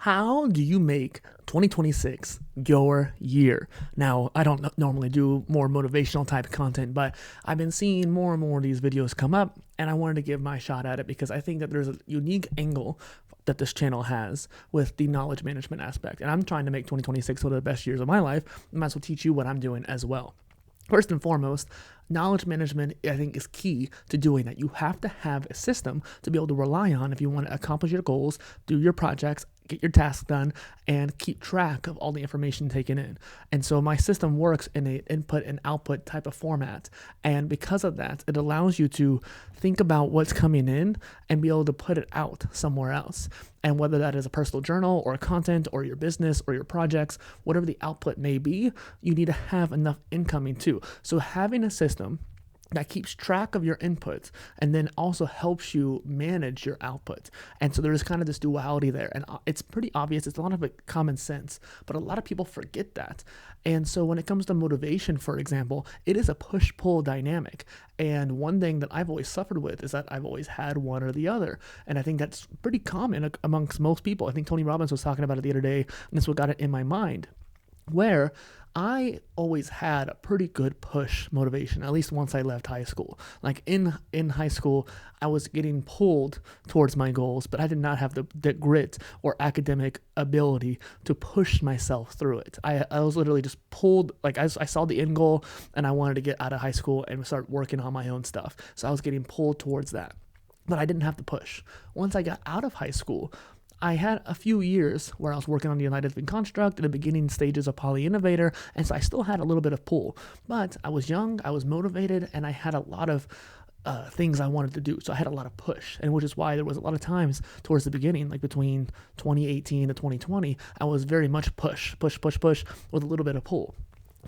How do you make 2026 your year? Now, I don't normally do more motivational type content, but I've been seeing more and more of these videos come up, and I wanted to give my shot at it because I think that there's a unique angle that this channel has with the knowledge management aspect. And I'm trying to make 2026 one of the best years of my life. I might as well teach you what I'm doing as well. First and foremost, knowledge management, I think, is key to doing that. You have to have a system to be able to rely on if you want to accomplish your goals, do your projects, get your tasks done, and keep track of all the information taken in. And so my system works in an input and output type of format. And because of that, it allows you to think about what's coming in and be able to put it out somewhere else. And whether that is a personal journal or content or your business or your projects, whatever the output may be, you need to have enough incoming too. So having a system that keeps track of your inputs and then also helps you manage your output. And so there's kind of this duality there. And it's pretty obvious. It's a lot of common sense, but a lot of people forget that. And so when it comes to motivation, for example, it is a push-pull dynamic. And one thing that I've always suffered with is that I've always had one or the other. And I think that's pretty common amongst most people. I think Tony Robbins was talking about it the other day, and that's what got it in my mind, where I always had a pretty good push motivation, at least once I left high school. Like in high school, I was getting pulled towards my goals, but I did not have the grit or academic ability to push myself through it. I was literally just pulled, like I saw the end goal and I wanted to get out of high school and start working on my own stuff. So I was getting pulled towards that, but I didn't have to push. Once I got out of high school, I had a few years where I was working on the United Living Construct in the beginning stages of PolyInnovator, and so I still had a little bit of pull. But I was young, I was motivated, and I had a lot of things I wanted to do. So I had a lot of push, and which is why there was a lot of times towards the beginning, like between 2018 to 2020, I was very much push with a little bit of pull.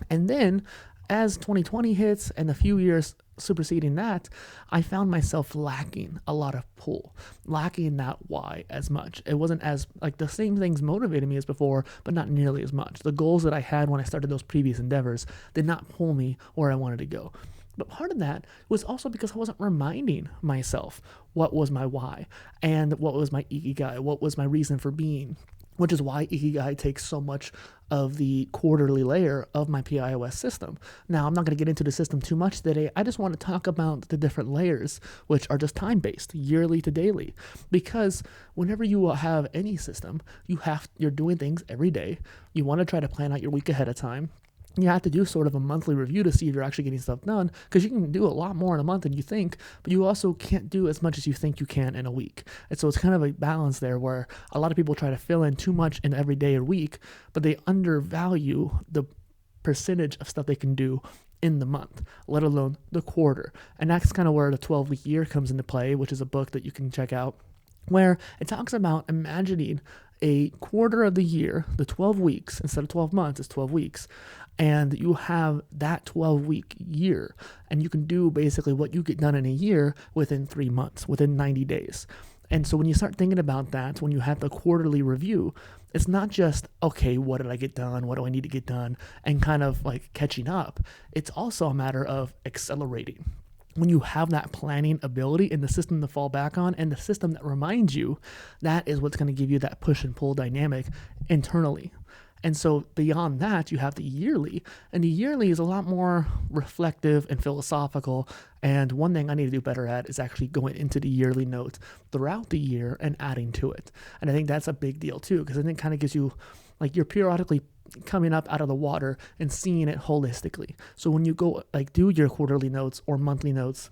And then as 2020 hits and a few years superseding that, I found myself lacking a lot of pull, lacking that why as much. It wasn't as, like, the same things motivated me as before, but not nearly as much. The goals that I had when I started those previous endeavors did not pull me where I wanted to go. But part of that was also because I wasn't reminding myself what was my why and what was my ikigai, what was my reason for being, which is why Ikigai takes so much of the quarterly layer of my PIOS system. Now, I'm not going to get into the system too much today. I just want to talk about the different layers, which are just time-based, yearly to daily. Because whenever you have any system, you're doing things every day. You want to try to plan out your week ahead of time. You have to do sort of a monthly review to see if you're actually getting stuff done, because you can do a lot more in a month than you think, but you also can't do as much as you think you can in a week. And so it's kind of a balance there where a lot of people try to fill in too much in every day or week, but they undervalue the percentage of stuff they can do in the month, let alone the quarter. And that's kind of where the 12-week year comes into play, which is a book that you can check out, where it talks about imagining a quarter of the year, the 12 weeks, instead of 12 months, it's 12 weeks. And you have that 12-week year, and you can do basically what you get done in a year within 3 months, within 90 days. And so when you start thinking about that, when you have the quarterly review, it's not just, okay, what did I get done? What do I need to get done? And kind of like catching up. It's also a matter of accelerating. When you have that planning ability and the system to fall back on and the system that reminds you, that is what's going to give you that push and pull dynamic internally. And so beyond that, you have the yearly, and the yearly is a lot more reflective and philosophical. And one thing I need to do better at is actually going into the yearly notes throughout the year and adding to it. And I think that's a big deal too, because I think it kind of gives you, like, you're periodically coming up out of the water and seeing it holistically. So when you go, like, do your quarterly notes or monthly notes,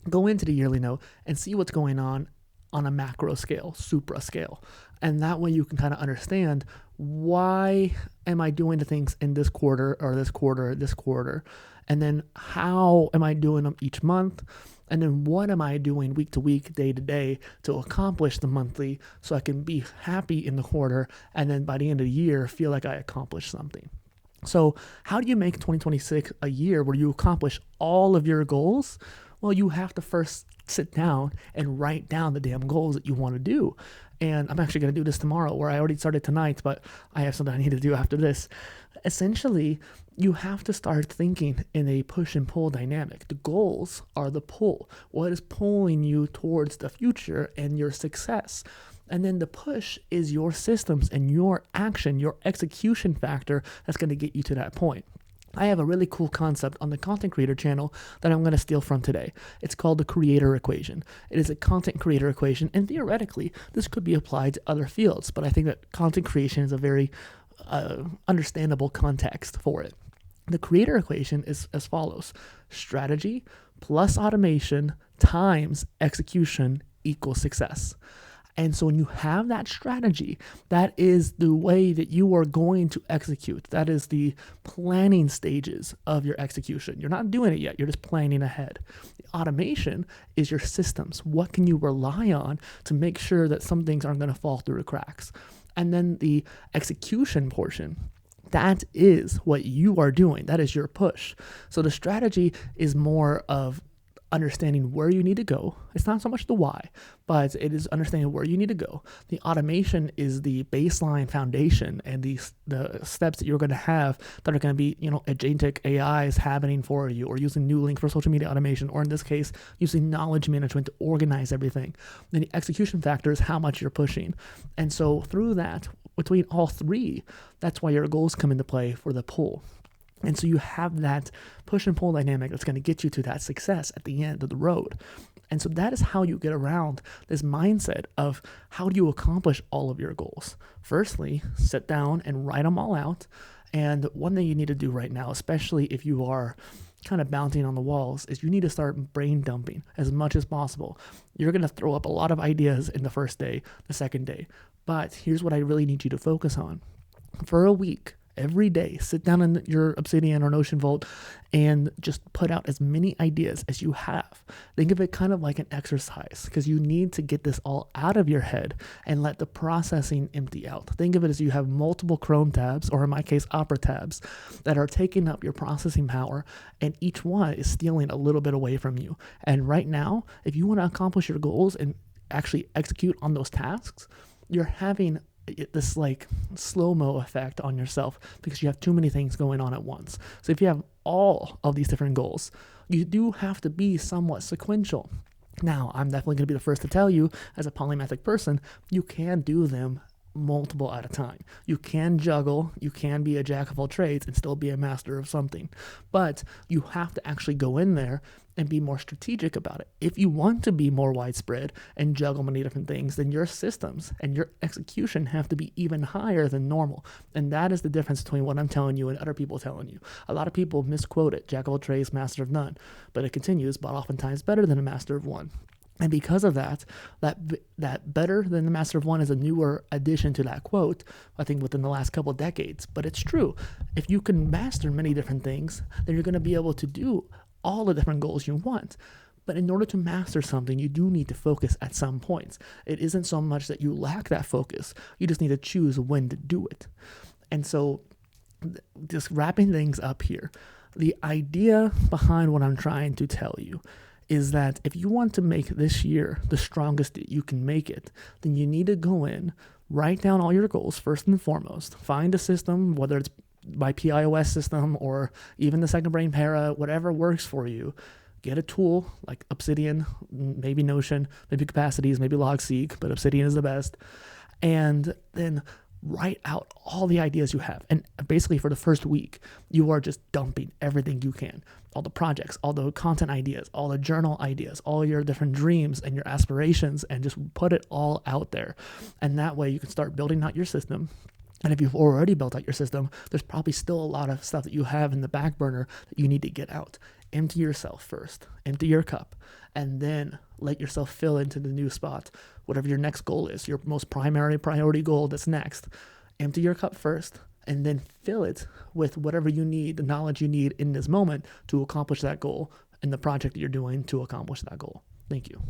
go into the yearly note and see what's going on a macro scale, supra scale. And that way you can kind of understand, why am I doing the things in this quarter or this quarter, this quarter? And then how am I doing them each month? And then what am I doing week to week, day to day to accomplish the monthly, so I can be happy in the quarter, and then by the end of the year feel like I accomplished something. So how do you make 2026 a year where you accomplish all of your goals? Well, you have to first sit down and write down the damn goals that you want to do. And I'm actually going to do this tomorrow, where I already started tonight, but I have something I need to do after this. Essentially, you have to start thinking in a push and pull dynamic. The goals are the pull. What is pulling you towards the future and your success? And then the push is your systems and your action, your execution factor that's going to get you to that point. I have a really cool concept on the content creator channel that I'm going to steal from today. It's called the creator equation. It is a content creator equation, and theoretically, this could be applied to other fields, but I think that content creation is a very understandable context for it. The creator equation is as follows: strategy plus automation times execution equals success. And so when you have that strategy, that is the way that you are going to execute. That is the planning stages of your execution. You're not doing it yet. You're just planning ahead. The automation is your systems. What can you rely on to make sure that some things aren't going to fall through the cracks? And then the execution portion, that is what you are doing. That is your push. So the strategy is more of understanding where you need to go. It's not so much the why, but it is understanding where you need to go. The automation is the baseline foundation and the steps that you're going to have that are going to be, agentic AIs happening for you, or using Nuelink for social media automation, or in this case, using knowledge management to organize everything. Then the execution factor is how much you're pushing. And so through that, between all three, that's why your goals come into play for the pull. And so you have that push and pull dynamic that's going to get you to that success at the end of the road. And so that is how you get around this mindset of how do you accomplish all of your goals. Firstly, sit down and write them all out. And one thing you need to do right now, especially if you are kind of bouncing on the walls, is you need to start brain dumping as much as possible. You're going to throw up a lot of ideas in the first day, the second day. But here's what I really need you to focus on. For a week, every day, sit down in your Obsidian or Notion Vault and just put out as many ideas as you have. Think of it kind of like an exercise, because you need to get this all out of your head and let the processing empty out. Think of it as you have multiple Chrome tabs, or in my case, Opera tabs, that are taking up your processing power, and each one is stealing a little bit away from you. And right now, if you want to accomplish your goals and actually execute on those tasks, you're having this like slow-mo effect on yourself because you have too many things going on at once. So if you have all of these different goals, you do have to be somewhat sequential. Now, I'm definitely going to be the first to tell you, as a polymathic person, you can do them multiple at a time. You can juggle, you can be a jack of all trades and still be a master of something. But you have to actually go in there and be more strategic about it. If you want to be more widespread and juggle many different things, then your systems and your execution have to be even higher than normal. And that is the difference between what I'm telling you and other people telling you. A lot of people misquote it, jack of all trades, master of none. But it continues, but oftentimes better than a master of one. And because of that better than the master of one is a newer addition to that quote, I think within the last couple of decades. But it's true. If you can master many different things, then you're going to be able to do all the different goals you want. But in order to master something, you do need to focus at some points. It isn't so much that you lack that focus. You just need to choose when to do it. And so just wrapping things up here, the idea behind what I'm trying to tell you is that if you want to make this year the strongest that you can make it, then you need to go in, write down all your goals first and foremost, find a system, whether it's my PIOS system or even the Second Brain Para, whatever works for you. Get a tool like Obsidian, maybe Notion, maybe Capacities, maybe Logseek, but Obsidian is the best. And then write out all the ideas you have. And basically for the first week, you are just dumping everything you can. All the projects, all the content ideas, all the journal ideas, all your different dreams and your aspirations, and just put it all out there. And that way you can start building out your system. And if you've already built out your system, there's probably still a lot of stuff that you have in the back burner that you need to get out. Empty yourself first, empty your cup, and then let yourself fill into the new spot. Whatever your next goal is, your most primary priority goal that's next, empty your cup first, and then fill it with whatever you need, the knowledge you need in this moment to accomplish that goal and the project that you're doing to accomplish that goal. Thank you.